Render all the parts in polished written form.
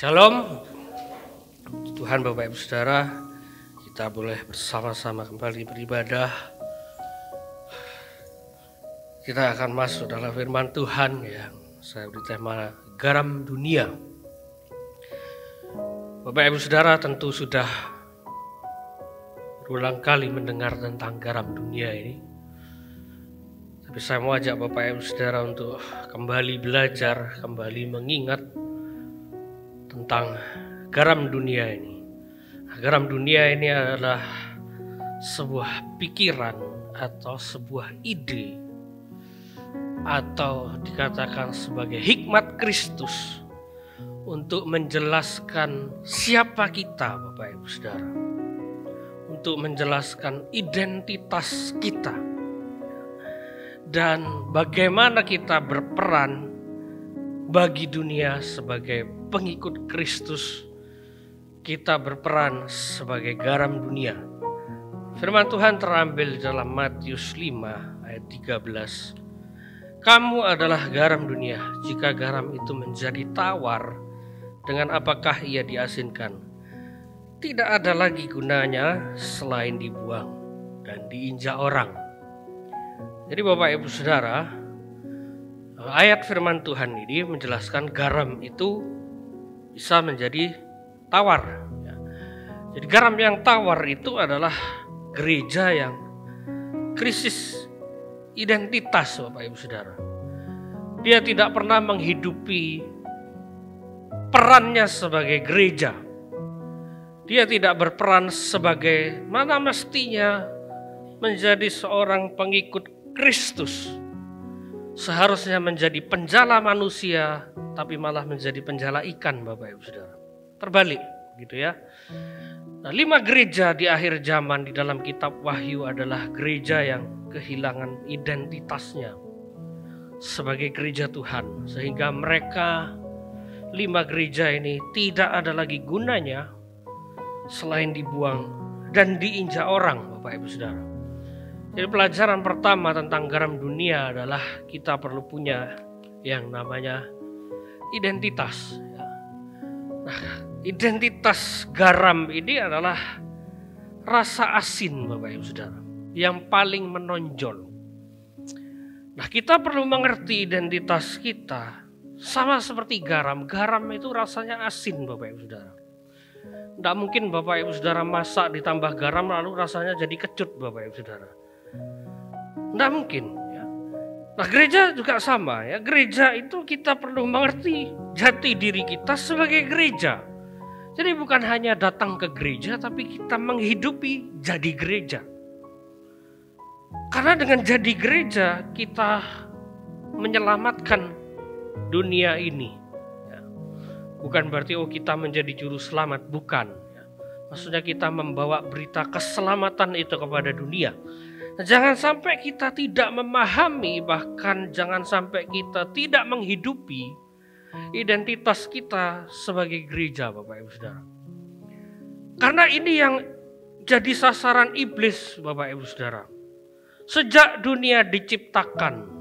Shalom, Tuhan Bapak Ibu Saudara, kita boleh bersama-sama kembali beribadah. Kita akan masuk dalam firman Tuhan yang saya beri tema garam dunia. Bapak Ibu Saudara tentu sudah berulang kali mendengar tentang garam dunia ini. Tapi saya mau ajak Bapak Ibu Saudara untuk kembali belajar, kembali mengingat tentang garam dunia ini. Garam dunia ini adalah sebuah pikiran atau sebuah ide atau dikatakan sebagai hikmat Kristus untuk menjelaskan siapa kita, Bapak Ibu Saudara, untuk menjelaskan identitas kita dan bagaimana kita berperan bagi dunia sebagai pengikut Kristus. Kita berperan sebagai garam dunia. Firman Tuhan terambil dalam Matius 5 ayat 13. Kamu adalah garam dunia. Jika garam itu menjadi tawar, dengan apakah ia diasinkan? Tidak ada lagi gunanya selain dibuang dan diinjak orang. Jadi Bapak Ibu Saudara, ayat firman Tuhan ini menjelaskan garam itu bisa menjadi tawar. Jadi garam yang tawar itu adalah gereja yang krisis identitas, Bapak Ibu Saudara. Dia tidak pernah menghidupi perannya sebagai gereja. Dia tidak berperan sebagai mana mestinya menjadi seorang pengikut Kristus. Seharusnya menjadi penjala manusia, tapi malah menjadi penjala ikan, Bapak Ibu Saudara. Terbalik gitu ya. Nah, 5 gereja di akhir zaman di dalam kitab Wahyu adalah gereja yang kehilangan identitasnya sebagai gereja Tuhan. Sehingga mereka 5 gereja ini tidak ada lagi gunanya selain dibuang dan diinjak orang, Bapak Ibu Saudara. Jadi pelajaran pertama tentang garam dunia adalah kita perlu punya yang namanya identitas. Nah, identitas garam ini adalah rasa asin, Bapak Ibu Saudara, yang paling menonjol. Nah, kita perlu mengerti identitas kita sama seperti garam. Garam itu rasanya asin, Bapak Ibu Saudara. Tidak mungkin Bapak Ibu Saudara masak ditambah garam lalu rasanya jadi kecut, Bapak Ibu Saudara. Tidak mungkin ya. Nah, gereja juga sama ya. Gereja itu kita perlu mengerti jati diri kita sebagai gereja. Jadi bukan hanya datang ke gereja, tapi kita menghidupi jadi gereja. Karena dengan jadi gereja kita menyelamatkan dunia ini ya. Bukan berarti kita menjadi juru selamat, bukan ya. Maksudnya kita membawa berita keselamatan itu kepada dunia. Nah, jangan sampai kita tidak memahami, bahkan jangan sampai kita tidak menghidupi identitas kita sebagai gereja, Bapak Ibu Saudara. Karena ini yang jadi sasaran iblis, Bapak Ibu Saudara. Sejak dunia diciptakan,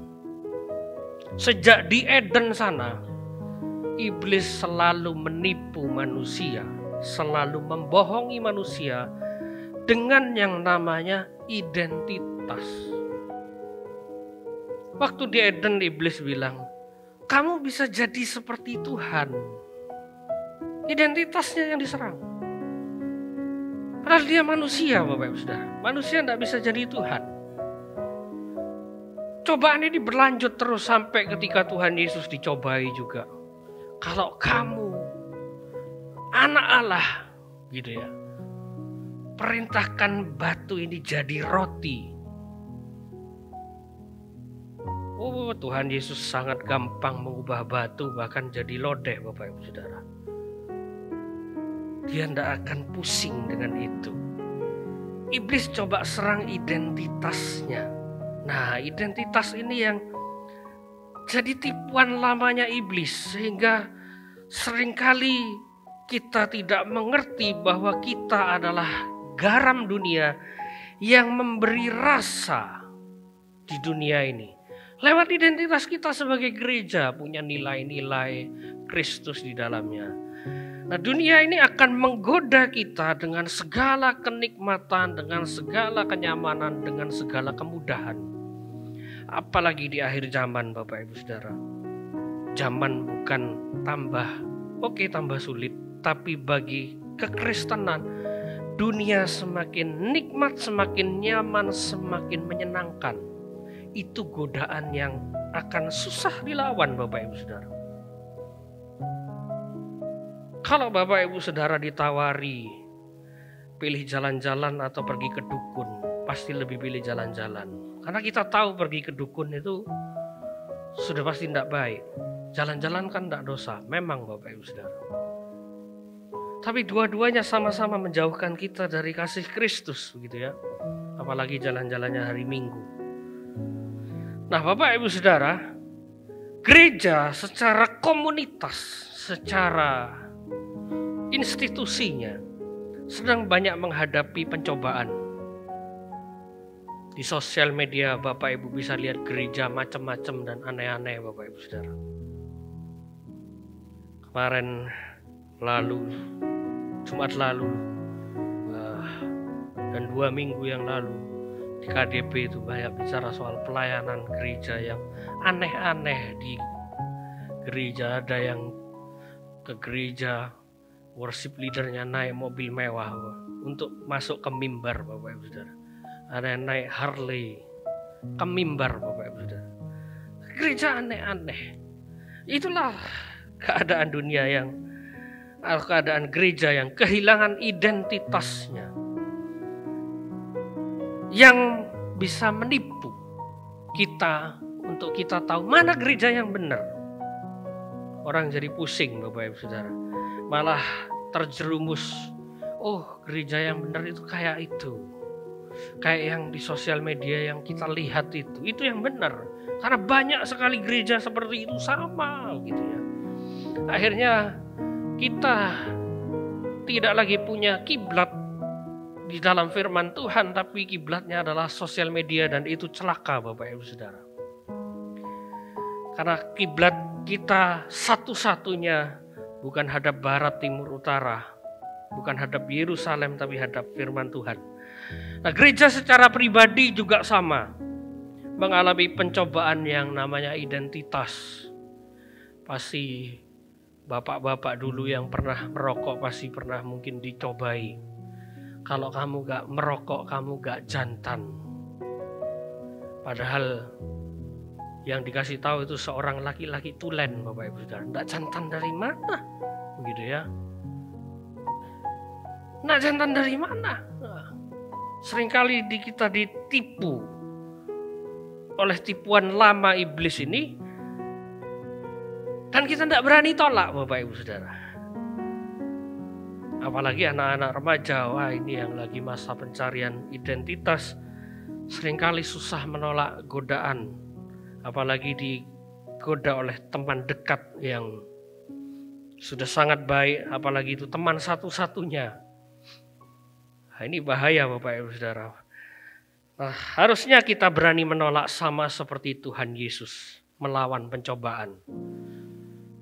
sejak di Eden sana, iblis selalu menipu manusia, selalu membohongi manusia dengan yang namanya identitas. Waktu di Eden iblis bilang, kamu bisa jadi seperti Tuhan. Identitasnya yang diserang. Padahal dia manusia, Bapak Ibu Saudara. Manusia tidak bisa jadi Tuhan. Cobaan ini berlanjut terus sampai ketika Tuhan Yesus dicobai juga. Kalau kamu anak Allah, gitu ya, perintahkan batu ini jadi roti. Oh, Tuhan Yesus sangat gampang mengubah batu bahkan jadi lodeh, Bapak Ibu Saudara. Dia tidak akan pusing dengan itu. Iblis coba serang identitasnya. Nah, identitas ini yang jadi tipuan lamanya iblis. Sehingga seringkali kita tidak mengerti bahwa kita adalah garam dunia yang memberi rasa di dunia ini. Lewat identitas kita sebagai gereja punya nilai-nilai Kristus di dalamnya. Nah, dunia ini akan menggoda kita dengan segala kenikmatan, dengan segala kenyamanan, dengan segala kemudahan. Apalagi di akhir zaman, Bapak Ibu Saudara. Zaman bukan tambah sulit, tapi bagi kekristenan, dunia semakin nikmat, semakin nyaman, semakin menyenangkan. Itu godaan yang akan susah dilawan, Bapak Ibu Saudara. Kalau Bapak Ibu Saudara ditawari pilih jalan-jalan atau pergi ke dukun, pasti lebih pilih jalan-jalan. Karena kita tahu pergi ke dukun itu sudah pasti tidak baik. Jalan-jalan kan tidak dosa, memang Bapak Ibu Saudara. Tapi dua-duanya sama-sama menjauhkan kita dari kasih Kristus, begitu ya. Apalagi jalan-jalannya hari Minggu. Nah, Bapak Ibu Saudara, gereja secara komunitas, secara institusinya sedang banyak menghadapi pencobaan. Di sosial media Bapak Ibu bisa lihat gereja macam-macam dan aneh-aneh, Bapak Ibu Saudara. Kemarin Jumat lalu dan 2 minggu yang lalu di KDP itu banyak bicara soal pelayanan gereja yang aneh-aneh di gereja. Ada yang ke gereja, worship leadernya naik mobil mewah untuk masuk ke mimbar, Bapak Ibu Saudara. Ada yang naik Harley ke mimbar, Bapak Ibu Saudara. Gereja aneh-aneh. Itulah keadaan gereja yang kehilangan identitasnya, yang bisa menipu kita untuk kita tahu mana gereja yang benar. Orang jadi pusing, Bapak Ibu Saudara. Malah terjerumus, gereja yang benar itu kayak itu. Kayak yang di sosial media yang kita lihat itu yang benar. Karena banyak sekali gereja seperti itu sama gitu ya. Akhirnya kita tidak lagi punya kiblat di dalam firman Tuhan, tapi kiblatnya adalah sosial media, dan itu celaka, Bapak Ibu Saudara. Karena kiblat kita satu-satunya bukan hadap barat, timur, utara. Bukan hadap Yerusalem, tapi hadap firman Tuhan. Nah, gereja secara pribadi juga sama. Mengalami pencobaan yang namanya identitas. Pasti bapak-bapak dulu yang pernah merokok pasti pernah mungkin dicobai. Kalau kamu gak merokok, kamu gak jantan. Padahal yang dikasih tahu itu seorang laki-laki tulen, Bapak Ibu Saudara. Nggak jantan dari mana? Begitu ya. Nggak jantan dari mana? Seringkali kita ditipu oleh tipuan lama iblis ini, dan kita nggak berani tolak, Bapak Ibu Saudara. Apalagi anak-anak remaja, ini yang lagi masa pencarian identitas, seringkali susah menolak godaan. Apalagi digoda oleh teman dekat yang sudah sangat baik, apalagi itu teman satu-satunya. Nah, ini bahaya, Bapak Ibu Saudara. Nah, harusnya kita berani menolak sama seperti Tuhan Yesus melawan pencobaan.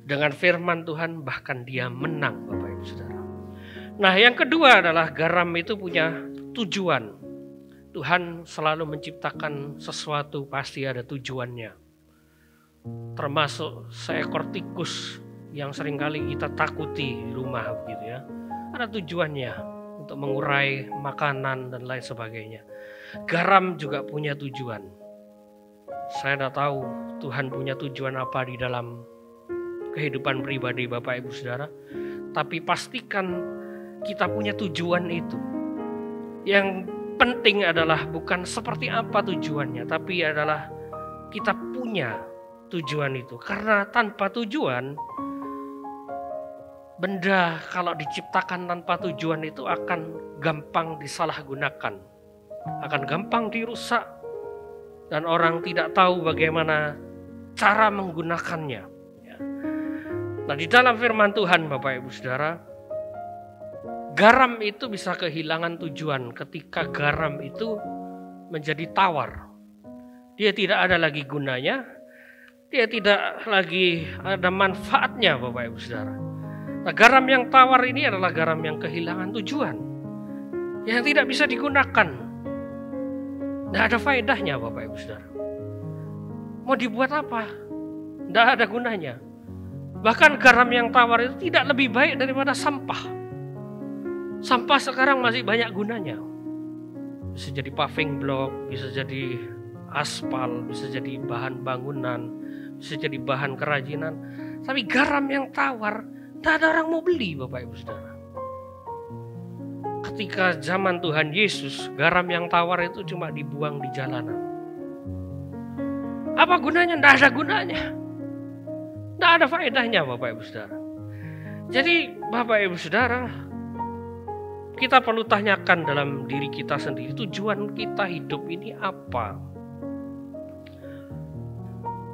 Dengan firman Tuhan bahkan dia menang, Bapak Ibu Saudara. Nah, yang kedua adalah garam itu punya tujuan. Tuhan selalu menciptakan sesuatu pasti ada tujuannya. Termasuk seekor tikus yang seringkali kita takuti di rumah begitu ya. Ada tujuannya untuk mengurai makanan dan lain sebagainya. Garam juga punya tujuan. Saya tidak tahu Tuhan punya tujuan apa di dalam kehidupan pribadi Bapak Ibu Saudara. Tapi pastikan kita punya tujuan itu. Yang penting adalah bukan seperti apa tujuannya, tapi adalah kita punya tujuan itu. Karena tanpa tujuan, benda kalau diciptakan tanpa tujuan itu akan gampang disalahgunakan, akan gampang dirusak, dan orang tidak tahu bagaimana cara menggunakannya. Nah, di dalam firman Tuhan, Bapak Ibu Saudara, garam itu bisa kehilangan tujuan ketika garam itu menjadi tawar. Dia tidak ada lagi gunanya, dia tidak lagi ada manfaatnya, Bapak Ibu Saudara. Nah, garam yang tawar ini adalah garam yang kehilangan tujuan, yang tidak bisa digunakan. Tidak ada faedahnya Bapak Ibu Saudara. Mau dibuat apa? Tidak ada gunanya. Bahkan garam yang tawar itu tidak lebih baik daripada sampah. Sampah sekarang masih banyak gunanya. Bisa jadi paving block, bisa jadi aspal, bisa jadi bahan bangunan, bisa jadi bahan kerajinan. Tapi garam yang tawar, tidak ada orang mau beli Bapak Ibu Saudara. Ketika zaman Tuhan Yesus, garam yang tawar itu cuma dibuang di jalanan. Apa gunanya? Tidak ada gunanya. Tidak ada faedahnya Bapak Ibu Saudara. Jadi Bapak Ibu Saudara, kita perlu tanyakan dalam diri kita sendiri, tujuan kita hidup ini apa?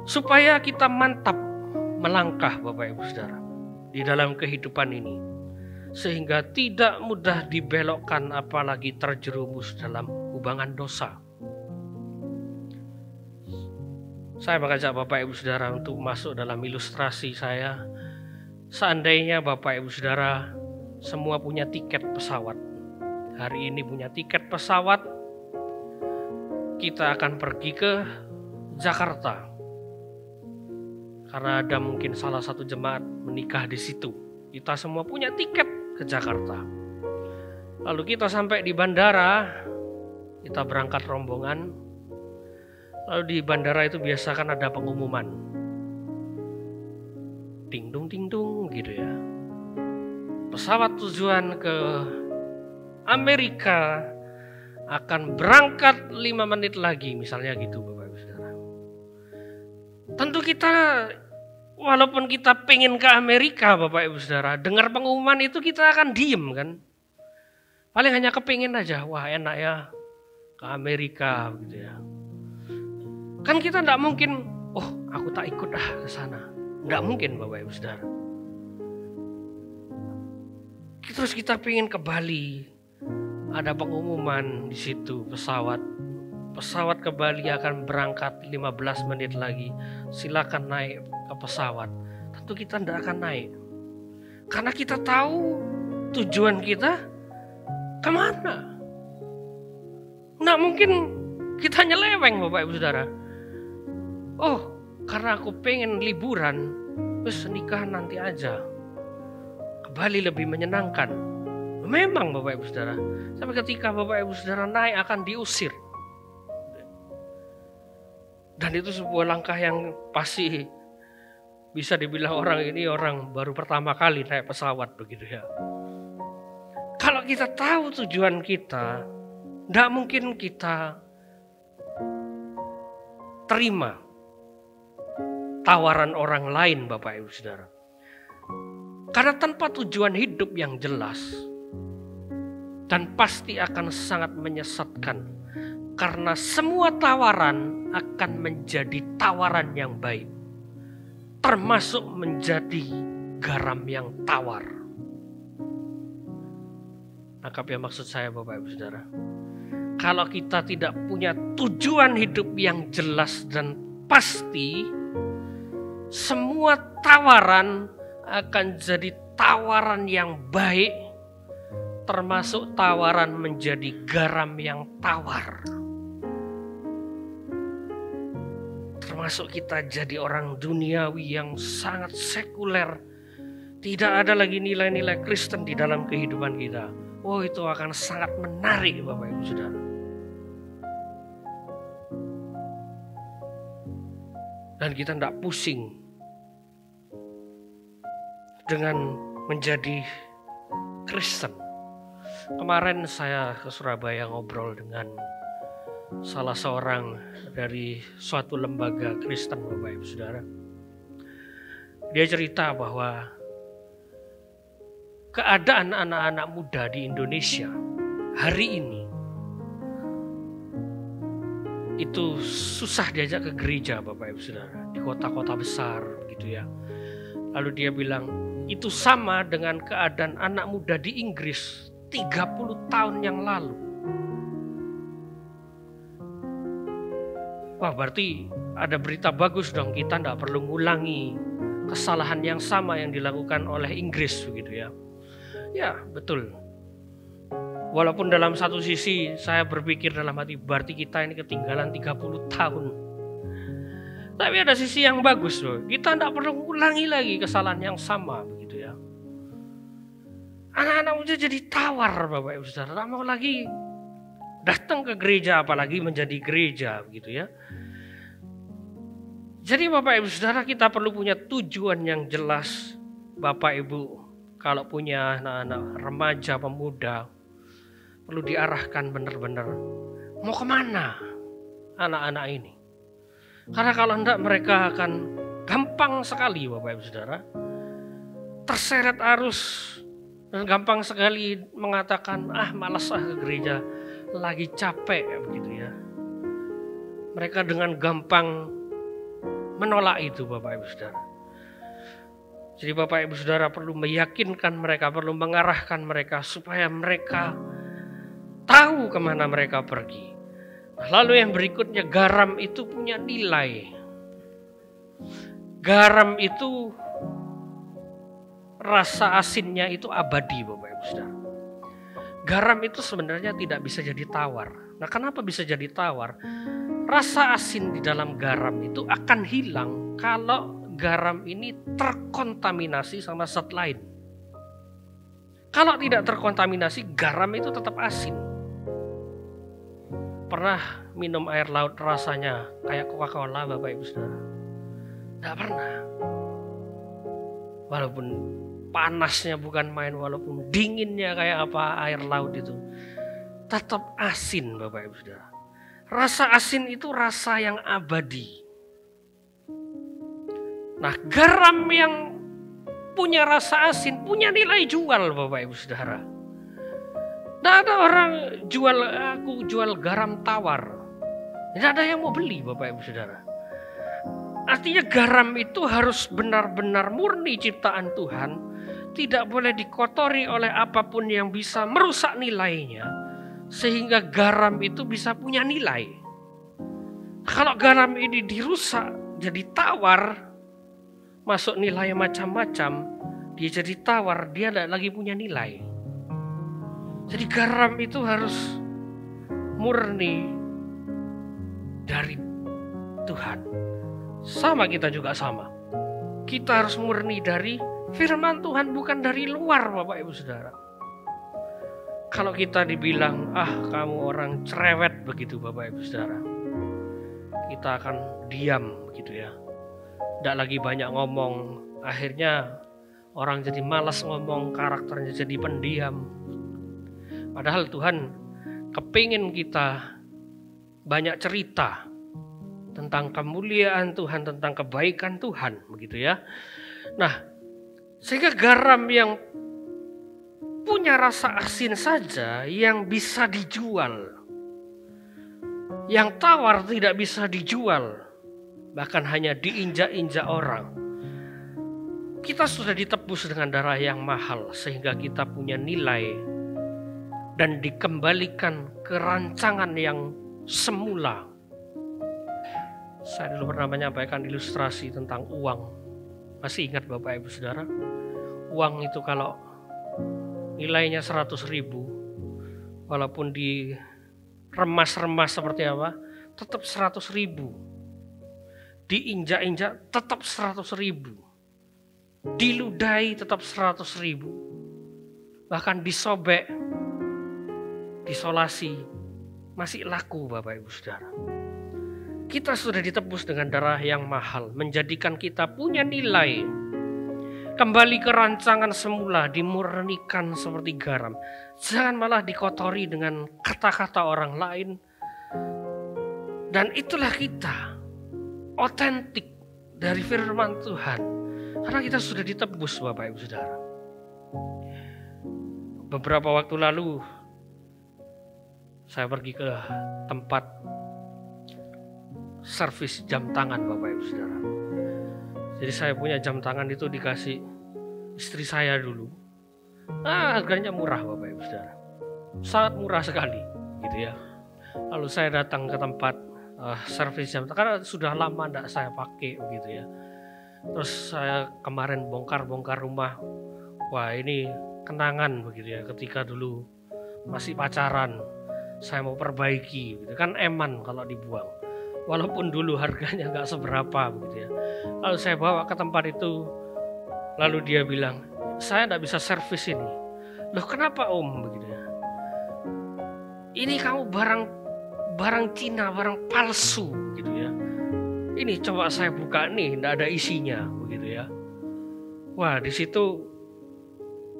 Supaya kita mantap melangkah Bapak Ibu Saudara di dalam kehidupan ini, sehingga tidak mudah dibelokkan apalagi terjerumus dalam kubangan dosa. Saya mengajak Bapak Ibu Saudara untuk masuk dalam ilustrasi saya. Seandainya Bapak Ibu Saudara semua punya tiket pesawat. Hari ini punya tiket pesawat, kita akan pergi ke Jakarta. Karena ada mungkin salah satu jemaat menikah di situ. Kita semua punya tiket ke Jakarta. Lalu kita sampai di bandara, kita berangkat rombongan. Lalu di bandara itu biasa kan ada pengumuman. Ding dung gitu ya. Pesawat tujuan ke Amerika akan berangkat 5 menit lagi, misalnya gitu Bapak Ibu Saudara. Tentu kita, walaupun kita pengen ke Amerika Bapak Ibu Saudara, dengar pengumuman itu kita akan diem kan. Paling hanya kepingin aja, wah enak ya ke Amerika gitu ya. Kan kita tidak mungkin, oh aku tak ikut ke sana. Tidak mungkin Bapak Ibu Saudara. Terus kita pengen ke Bali. Ada pengumuman di situ pesawat ke Bali akan berangkat 15 menit lagi. Silakan naik ke pesawat. Tentu kita tidak akan naik. Karena kita tahu tujuan kita kemana. Nggak mungkin kita nyeleweng Bapak Ibu Saudara. Oh, karena aku pengen liburan, terus nikahan nanti aja. Ke Bali lebih menyenangkan. Memang Bapak Ibu Saudara. Sampai ketika Bapak Ibu Saudara naik akan diusir. Dan itu sebuah langkah yang pasti bisa dibilang orang ini orang baru pertama kali naik pesawat begitu ya. Kalau kita tahu tujuan kita, tidak mungkin kita terima tawaran orang lain Bapak Ibu Saudara. Karena tanpa tujuan hidup yang jelas dan pasti akan sangat menyesatkan. Karena semua tawaran akan menjadi tawaran yang baik. Termasuk menjadi garam yang tawar. Nangkap ya maksud saya Bapak Ibu Saudara. Kalau kita tidak punya tujuan hidup yang jelas dan pasti, semua tawaran akan jadi tawaran yang baik, termasuk tawaran menjadi garam yang tawar. Termasuk kita jadi orang duniawi yang sangat sekuler. Tidak ada lagi nilai-nilai Kristen di dalam kehidupan kita. Oh, itu akan sangat menarik Bapak Ibu Saudara. Dan kita tidak pusing dengan menjadi Kristen. Kemarin saya ke Surabaya ngobrol dengan salah seorang dari suatu lembaga Kristen Bapak Ibu Saudara. Dia cerita bahwa keadaan anak-anak muda di Indonesia hari ini itu susah diajak ke gereja Bapak Ibu Saudara, di kota-kota besar gitu ya. Lalu dia bilang itu sama dengan keadaan anak muda di Inggris 30 tahun yang lalu. Wah, berarti ada berita bagus dong, kita tidak perlu ngulangi kesalahan yang sama yang dilakukan oleh Inggris begitu ya. Ya, betul. Walaupun dalam satu sisi saya berpikir dalam hati, berarti kita ini ketinggalan 30 tahun. Tapi ada sisi yang bagus loh. Kita tidak perlu ulangi lagi kesalahan yang sama begitu ya. Anak-anak muda jadi tawar Bapak Ibu Saudara. Tidak mau lagi datang ke gereja, apalagi menjadi gereja begitu ya. Jadi Bapak Ibu Saudara, kita perlu punya tujuan yang jelas. Bapak Ibu kalau punya anak-anak remaja, pemuda, perlu diarahkan benar-benar. Mau kemana anak-anak ini? Karena kalau tidak mereka akan gampang sekali Bapak Ibu Saudara terseret arus dan gampang sekali mengatakan malas ke gereja, lagi capek begitu ya. Mereka dengan gampang menolak itu Bapak Ibu Saudara. Jadi Bapak Ibu Saudara perlu meyakinkan mereka, perlu mengarahkan mereka supaya mereka tahu kemana mereka pergi. Lalu yang berikutnya, garam itu punya nilai. Garam itu rasa asinnya itu abadi Bapak Ibu Saudara. Garam itu sebenarnya tidak bisa jadi tawar. Nah, kenapa bisa jadi tawar? Rasa asin di dalam garam itu akan hilang kalau garam ini terkontaminasi sama zat lain. Kalau tidak terkontaminasi, garam itu tetap asin. Pernah minum air laut rasanya kayak Coca-Cola Bapak Ibu Saudara? Tidak pernah. Walaupun panasnya bukan main, walaupun dinginnya kayak apa air laut itu, tetap asin Bapak Ibu Saudara. Rasa asin itu rasa yang abadi. Nah, garam yang punya rasa asin punya nilai jual Bapak Ibu Saudara. Tidak ada orang aku jual garam tawar. Tidak ada yang mau beli Bapak Ibu Saudara. Artinya garam itu harus benar-benar murni ciptaan Tuhan. Tidak boleh dikotori oleh apapun yang bisa merusak nilainya. Sehingga garam itu bisa punya nilai. Kalau garam ini dirusak jadi tawar, masuk nilai macam-macam, dia jadi tawar, dia tidak lagi punya nilai. Jadi garam itu harus murni dari Tuhan. Sama kita juga sama. Kita harus murni dari firman Tuhan, bukan dari luar Bapak Ibu Saudara. Kalau kita dibilang, kamu orang cerewet begitu Bapak Ibu Saudara, kita akan diam begitu ya. Tidak lagi banyak ngomong. Akhirnya orang jadi malas ngomong, karakternya jadi pendiam. Padahal Tuhan kepingin kita banyak cerita tentang kemuliaan Tuhan, tentang kebaikan Tuhan, begitu ya. Nah, sehingga garam yang punya rasa asin saja yang bisa dijual. Yang tawar tidak bisa dijual, bahkan hanya diinjak-injak orang. Kita sudah ditebus dengan darah yang mahal sehingga kita punya nilai dan dikembalikan ke rancangan yang semula. Saya dulu pernah menyampaikan ilustrasi tentang uang. Masih ingat Bapak Ibu Saudara? Uang itu kalau nilainya 100.000, walaupun diremas-remas seperti apa, tetap 100.000. Diinjak-injak tetap 100.000. Diludahi tetap 100.000. Bahkan disobek, disolasi, masih laku Bapak Ibu Saudara. Kita sudah ditebus dengan darah yang mahal, menjadikan kita punya nilai. Kembali ke rancangan semula, dimurnikan seperti garam. Jangan malah dikotori dengan kata-kata orang lain. Dan itulah kita, otentik dari firman Tuhan. Karena kita sudah ditebus Bapak Ibu Saudara. Beberapa waktu lalu, saya pergi ke tempat servis jam tangan Bapak Ibu Saudara. Jadi saya punya jam tangan itu dikasih istri saya dulu. Harganya murah Bapak Ibu Saudara. Sangat murah sekali gitu ya. Lalu saya datang ke tempat servis jam tangan karena sudah lama tidak saya pakai begitu ya. Terus saya kemarin bongkar-bongkar rumah. Wah, ini kenangan begitu ya, ketika dulu masih pacaran. Saya mau perbaiki gitu kan, eman kalau dibuang. Walaupun dulu harganya nggak seberapa begitu ya. Lalu saya bawa ke tempat itu, lalu dia bilang, saya nggak bisa servis ini. Loh kenapa om begitu ya? Ini kamu barang Cina, barang palsu gitu ya. Ini coba saya buka nih, nggak ada isinya begitu ya. Wah, di situ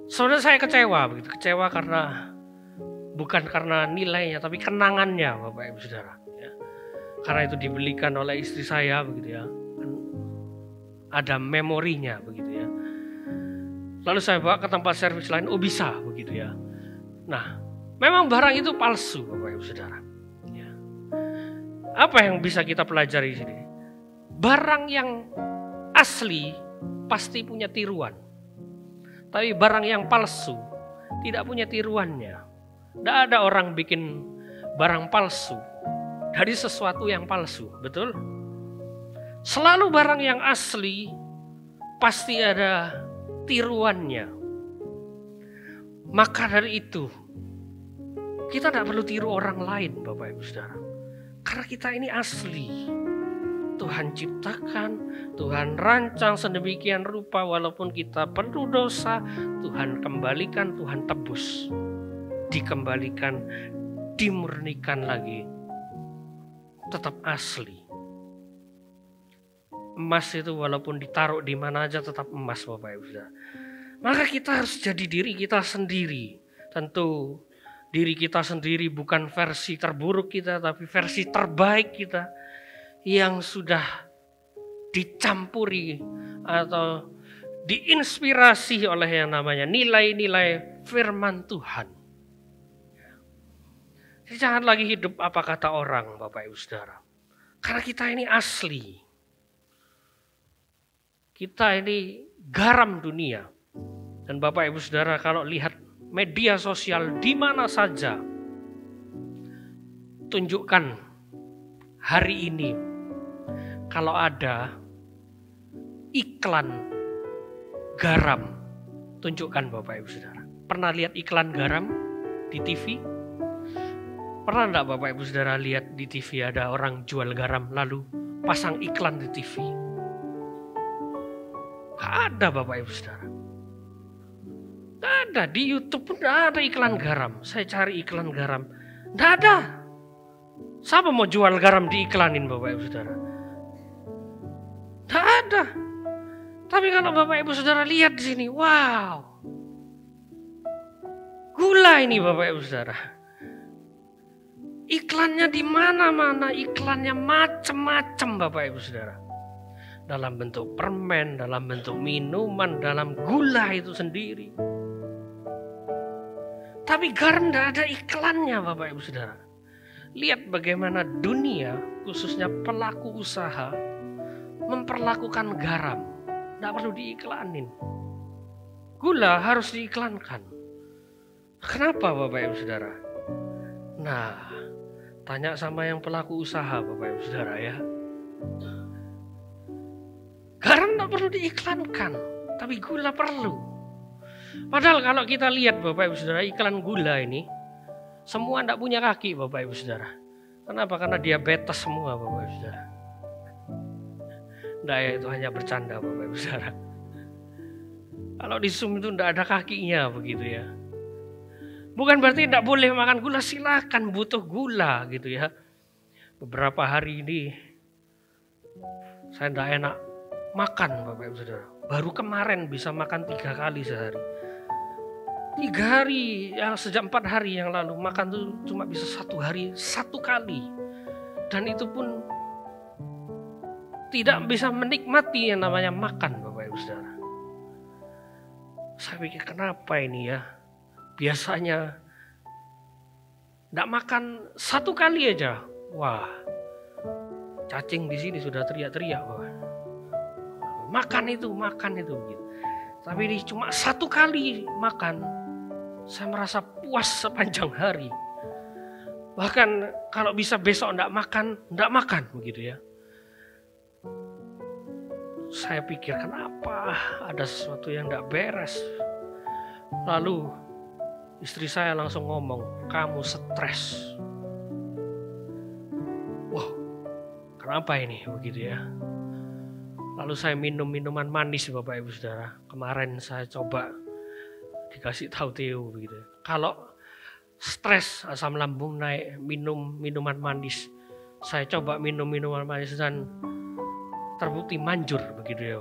sebenarnya saya kecewa begitu, kecewa karena bukan karena nilainya tapi kenangannya Bapak Ibu Saudara ya. Karena itu dibelikan oleh istri saya begitu ya. Ada memorinya begitu ya. Lalu saya bawa ke tempat servis lain, oh bisa begitu ya. Nah, memang barang itu palsu Bapak Ibu Saudara. Ya. Apa yang bisa kita pelajari di sini? Barang yang asli pasti punya tiruan. Tapi barang yang palsu tidak punya tiruannya. Tidak ada orang bikin barang palsu dari sesuatu yang palsu, betul? Selalu barang yang asli pasti ada tiruannya. Maka dari itu kita tidak perlu tiru orang lain Bapak Ibu Saudara. Karena kita ini asli. Tuhan ciptakan, Tuhan rancang sedemikian rupa, walaupun kita penuh dosa, Tuhan kembalikan, Tuhan tebus. Dikembalikan, dimurnikan lagi. Tetap asli. Emas itu walaupun ditaruh di mana aja tetap emas Bapak Ibu Saudara. Maka kita harus jadi diri kita sendiri. Tentu diri kita sendiri bukan versi terburuk kita, tapi versi terbaik kita. Yang sudah dicampuri atau diinspirasi oleh yang namanya nilai-nilai firman Tuhan. Jadi jangan lagi hidup apa kata orang Bapak Ibu Saudara. Karena kita ini asli. Kita ini garam dunia. Dan Bapak Ibu Saudara kalau lihat media sosial di mana saja, tunjukkan hari ini kalau ada iklan garam, tunjukkan Bapak Ibu Saudara. Pernah lihat iklan garam di TV? Pernah enggak Bapak Ibu Saudara lihat di TV ada orang jual garam lalu pasang iklan di TV? Gak ada Bapak Ibu Saudara. Gak ada, di YouTube pun gak ada iklan garam. Saya cari iklan garam, gak ada. Siapa mau jual garam diiklanin Bapak Ibu Saudara? Gak ada. Tapi kalau Bapak Ibu Saudara lihat di sini, wow. Gula ini Bapak Ibu Saudara. Iklannya di mana-mana, iklannya macam-macam Bapak Ibu Saudara. Dalam bentuk permen, dalam bentuk minuman, dalam gula itu sendiri. Tapi garam tidak ada iklannya Bapak Ibu Saudara. Lihat bagaimana dunia, khususnya pelaku usaha, memperlakukan garam. Tidak perlu diiklanin. Gula harus diiklankan. Kenapa Bapak Ibu Saudara? Nah, tanya sama yang pelaku usaha Bapak Ibu Saudara ya. Garam tidak perlu diiklankan, tapi gula perlu. Padahal kalau kita lihat Bapak Ibu Saudara, iklan gula ini semua tidak punya kaki Bapak Ibu Saudara. Kenapa? Karena diabetes semua Bapak Ibu Saudara. Nah ya, itu hanya bercanda Bapak Ibu Saudara. Kalau di Zoom itu tidak ada kakinya begitu ya. Bukan berarti tidak boleh makan gula, silakan, butuh gula gitu ya. Beberapa hari ini saya tidak enak makan Bapak Ibu Saudara. Baru kemarin bisa makan 3 kali sehari. 3 hari, yang sejak 4 hari yang lalu makan tuh cuma bisa 1 hari 1 kali. Dan itu pun tidak bisa menikmati yang namanya makan Bapak Ibu Saudara. Saya pikir kenapa ini ya? Biasanya tidak makan 1 kali aja. Wah, cacing di sini sudah teriak-teriak. Makan itu gitu. Tapi ini cuma 1 kali makan, saya merasa puas sepanjang hari. Bahkan kalau bisa besok enggak makan begitu ya. saya pikir, kenapa ada sesuatu yang tidak beres. Lalu istri saya langsung ngomong, kamu stres. Wah, kenapa ini begitu ya? Lalu saya minum minuman manis, Bapak Ibu Saudara. Kemarin saya coba dikasih tahu Theo begitu. Kalau stres, asam lambung naik, minum minuman manis. Saya coba minum minuman manis dan terbukti manjur begitu ya.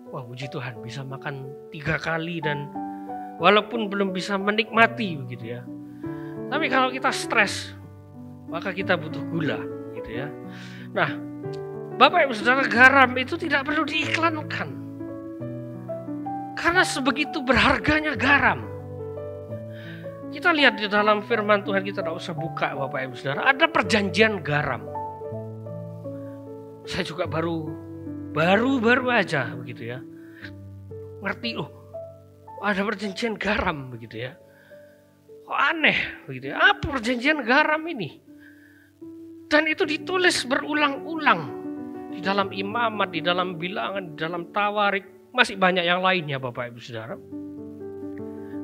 Wah, puji Tuhan, bisa makan 3 kali dan walaupun belum bisa menikmati begitu ya. Tapi kalau kita stres, maka kita butuh gula gitu ya. Nah, Bapak Ibu Saudara, garam itu tidak perlu diiklankan. Karena sebegitu berharganya garam. Kita lihat di dalam firman Tuhan, kita tidak usah buka Bapak Ibu Saudara, ada perjanjian garam. Saya juga baru aja begitu ya. Ngerti ada perjanjian garam begitu ya. Kok aneh begitu ya. Apa perjanjian garam ini? Dan itu ditulis berulang-ulang di dalam Imamat, di dalam Bilangan, di dalam Tawarik, masih banyak yang lainnya Bapak Ibu Saudara.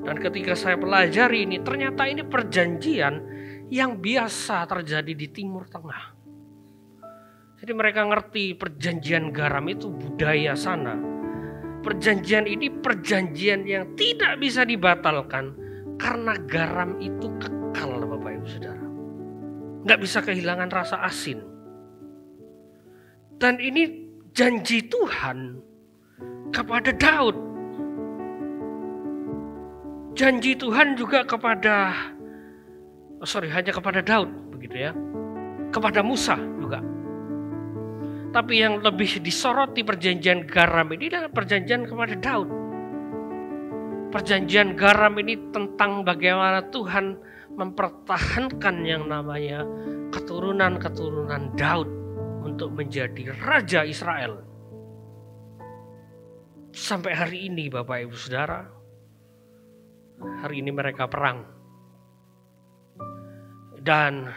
Dan ketika saya pelajari ini, ternyata ini perjanjian yang biasa terjadi di Timur Tengah. Jadi mereka ngerti perjanjian garam itu budaya sana. Perjanjian ini perjanjian yang tidak bisa dibatalkan karena garam itu kekal, Bapak Ibu Saudara. Nggak bisa kehilangan rasa asin. Dan ini janji Tuhan kepada Daud. Janji Tuhan juga hanya kepada Daud begitu ya. Kepada Musa juga. Tapi yang lebih disoroti perjanjian garam ini adalah perjanjian kepada Daud. Perjanjian garam ini tentang bagaimana Tuhan mempertahankan yang namanya keturunan-keturunan Daud untuk menjadi Raja Israel. Sampai hari ini Bapak Ibu Saudara, hari ini mereka perang. Dan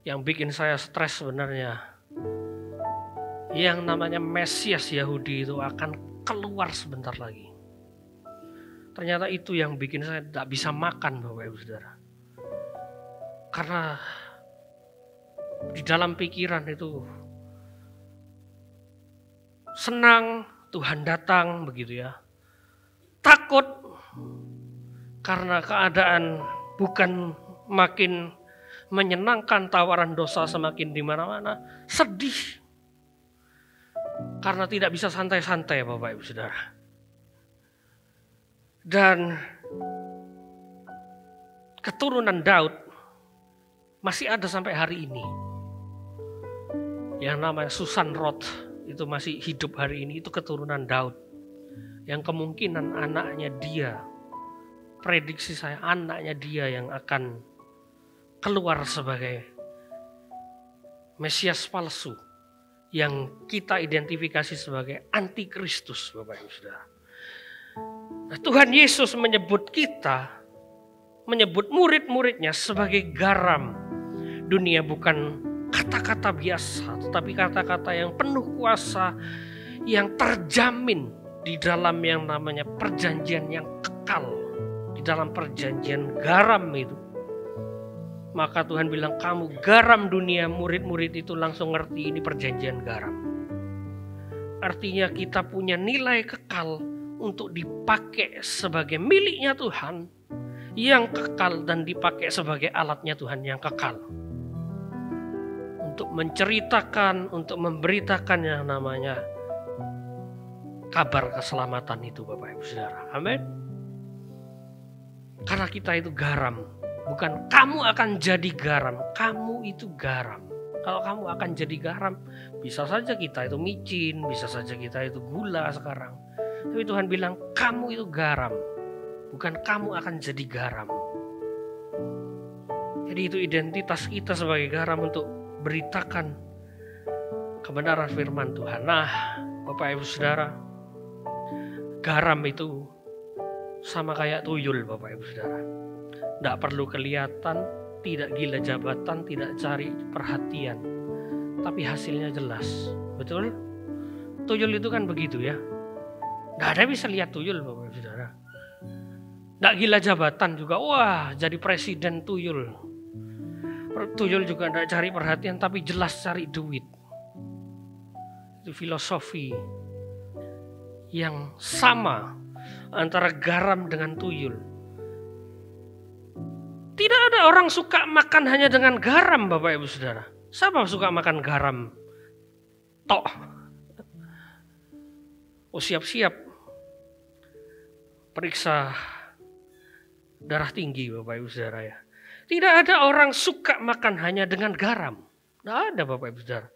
yang bikin saya stres sebenarnya, yang namanya Mesias Yahudi itu akan keluar sebentar lagi. Ternyata itu yang bikin saya tidak bisa makan Bapak Ibu Saudara. Karena di dalam pikiran itu senang Tuhan datang begitu ya. Takut karena keadaan bukan makin menyenangkan, tawaran dosa semakin di mana-mana. Sedih karena tidak bisa santai-santai Bapak Ibu Saudara. Dan keturunan Daud masih ada sampai hari ini. Yang namanya Susan Roth itu masih hidup hari ini, itu keturunan Daud. Yang kemungkinan anaknya dia, prediksi saya anaknya dia yang akan keluar sebagai Mesias palsu yang kita identifikasi sebagai antikristus Bapak Ibu Saudara. Nah, Tuhan Yesus menyebut kita, menyebut murid-muridnya sebagai garam dunia, bukan kata-kata biasa, tetapi kata-kata yang penuh kuasa, yang terjamin di dalam yang namanya perjanjian yang kekal, di dalam perjanjian garam itu. Maka Tuhan bilang, kamu garam dunia. Murid-murid itu langsung ngerti ini perjanjian garam. Artinya kita punya nilai kekal untuk dipakai sebagai miliknya Tuhan yang kekal dan dipakai sebagai alatnya Tuhan yang kekal. Untuk menceritakan, untuk memberitakan yang namanya kabar keselamatan itu Bapak Ibu Saudara. Amin. Karena kita itu garam. Bukan kamu akan jadi garam, kamu itu garam. Kalau kamu akan jadi garam, bisa saja kita itu micin, bisa saja kita itu gula sekarang. Tapi Tuhan bilang, kamu itu garam, bukan kamu akan jadi garam. Jadi itu identitas kita sebagai garam untuk beritakan kebenaran firman Tuhan. Nah, Bapak Ibu Saudara, garam itu sama kayak tuyul Bapak Ibu Saudara. Tidak perlu kelihatan, tidak gila jabatan, tidak cari perhatian. Tapi hasilnya jelas. Betul? Tuyul itu kan begitu ya. Nggak ada bisa lihat tuyul Bapak Ibu Saudara. Nggak gila jabatan juga. Wah, jadi presiden tuyul. Tuyul juga nggak cari perhatian tapi jelas cari duit. Itu filosofi yang sama antara garam dengan tuyul. Tidak ada orang suka makan hanya dengan garam Bapak Ibu Saudara. Siapa suka makan garam tok? Oh, siap-siap periksa darah tinggi Bapak Ibu Saudara ya. Tidak ada orang suka makan hanya dengan garam. Tidak ada Bapak Ibu Saudara.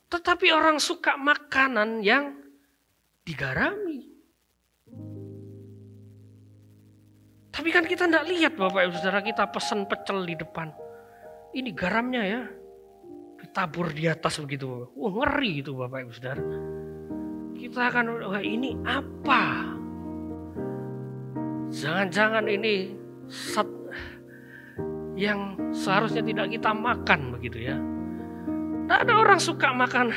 Tetapi orang suka makanan yang digarami. Tapi kan kita tidak lihat Bapak Ibu Saudara, kita pesan pecel di depan. Ini garamnya ya. Ditabur di atas begitu. Wah, ngeri itu Bapak Ibu Saudara. Kita akan, wah ini apa? Jangan-jangan ini yang seharusnya tidak kita makan begitu ya. Tidak ada orang suka makan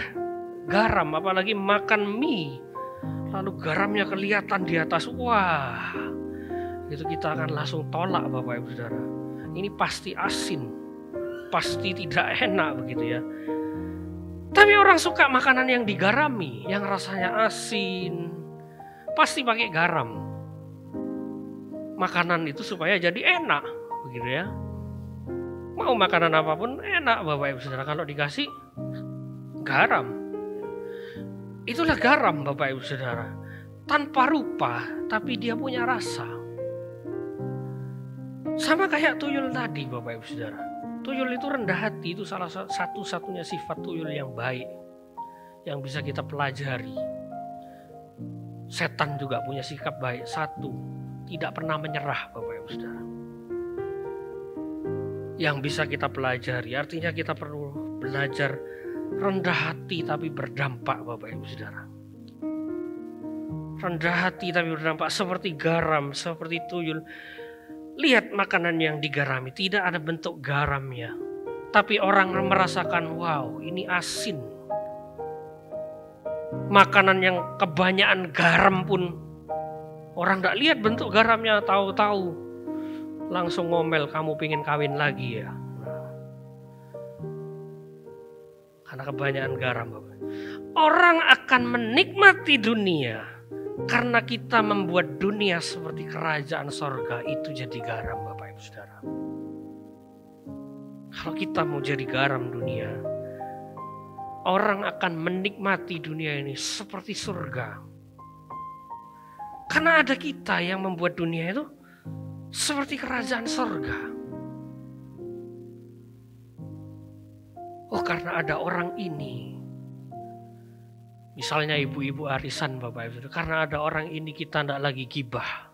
garam, apalagi makan mie. Lalu garamnya kelihatan di atas. Wah, itu kita akan langsung tolak Bapak Ibu Saudara. Ini pasti asin, pasti tidak enak begitu ya. Tapi orang suka makanan yang digarami, yang rasanya asin, pasti pakai garam. Makanan itu supaya jadi enak, begitu ya. Mau makanan apapun enak Bapak Ibu Saudara kalau dikasih garam. Itulah garam Bapak Ibu Saudara. Tanpa rupa, tapi dia punya rasa. Sama kayak tuyul tadi Bapak Ibu Saudara. Tuyul itu rendah hati, itu salah satu-satunya sifat tuyul yang baik yang bisa kita pelajari. Setan juga punya sikap baik. Satu, tidak pernah menyerah Bapak Ibu Saudara. Yang bisa kita pelajari, artinya kita perlu belajar rendah hati tapi berdampak Bapak Ibu Saudara. Rendah hati tapi berdampak seperti garam, seperti tuyul. Lihat makanan yang digarami, tidak ada bentuk garamnya. Tapi orang merasakan, wow ini asin. Makanan yang kebanyakan garam pun, orang tidak lihat bentuk garamnya, tahu-tahu langsung ngomel, kamu pengen kawin lagi ya. Karena kebanyakan garam Bapak. Orang akan menikmati dunia karena kita membuat dunia seperti kerajaan sorga, itu jadi garam Bapak Ibu Saudara. Kalau kita mau jadi garam dunia, orang akan menikmati dunia ini seperti surga. Karena ada kita yang membuat dunia itu seperti kerajaan sorga. Oh, karena ada orang ini. Misalnya ibu-ibu arisan Bapak Ibu Saudara, karena ada orang ini kita tidak lagi gibah.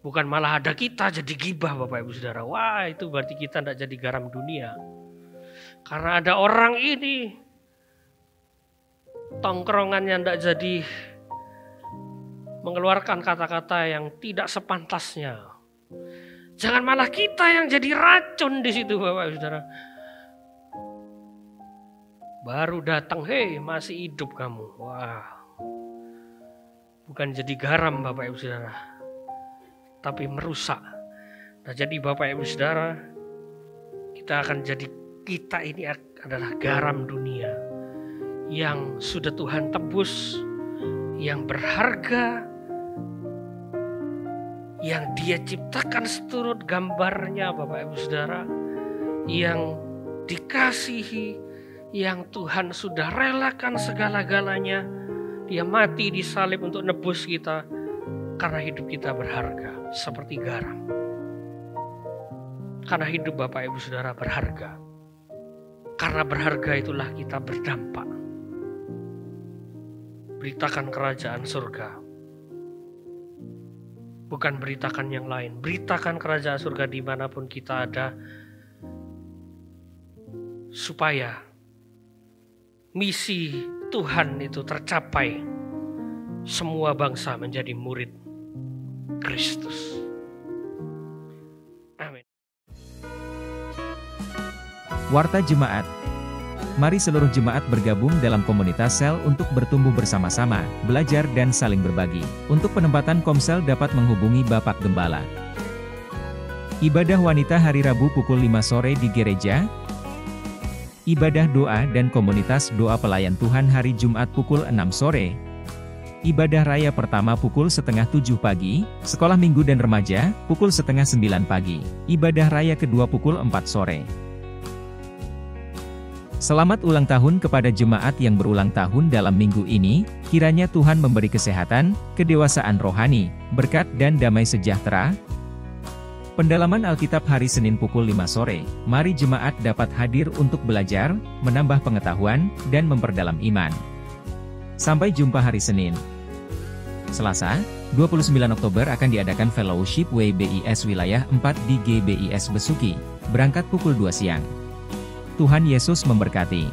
Bukan malah ada kita jadi gibah Bapak Ibu Saudara. Wah, itu berarti kita tidak jadi garam dunia. Karena ada orang ini, tongkrongannya tidak jadi mengeluarkan kata-kata yang tidak sepantasnya. Jangan malah kita yang jadi racun di situ Bapak Ibu Saudara. Baru datang, hei masih hidup kamu. Wah, bukan jadi garam Bapak Ibu Saudara, tapi merusak. Nah jadi Bapak Ibu Saudara, kita ini adalah garam dunia yang sudah Tuhan tebus, yang berharga, yang Dia ciptakan seturut gambarnya Bapak Ibu Saudara, yang dikasihi, yang Tuhan sudah relakan segala-galanya. Dia mati di salib untuk nebus kita karena hidup kita berharga seperti garam. Karena hidup Bapak Ibu Saudara berharga. Karena berharga itulah kita berdampak. Beritakan kerajaan surga. Bukan beritakan yang lain. Beritakan kerajaan surga dimanapun kita ada. Supaya misi Tuhan itu tercapai, semua bangsa menjadi murid Kristus. Amin. Warta Jemaat, Mari seluruh jemaat bergabung dalam komunitas sel untuk bertumbuh bersama-sama, belajar dan saling berbagi. Untuk penempatan komsel dapat menghubungi Bapak Gembala. Ibadah wanita hari Rabu pukul 5 sore di gereja. Ibadah doa dan komunitas doa pelayan Tuhan hari Jumat pukul 6 sore. Ibadah raya pertama pukul setengah 7 pagi, sekolah minggu dan remaja, pukul setengah 9 pagi. Ibadah raya kedua pukul 4 sore. Selamat ulang tahun kepada jemaat yang berulang tahun dalam minggu ini, kiranya Tuhan memberi kesehatan, kedewasaan rohani, berkat dan damai sejahtera. Pendalaman Alkitab hari Senin pukul 5 sore, mari jemaat dapat hadir untuk belajar, menambah pengetahuan, dan memperdalam iman. Sampai jumpa hari Senin. Selasa, 29 Oktober akan diadakan Fellowship WBIS Wilayah 4 di GBIS Besuki, berangkat pukul 2 siang. Tuhan Yesus memberkati.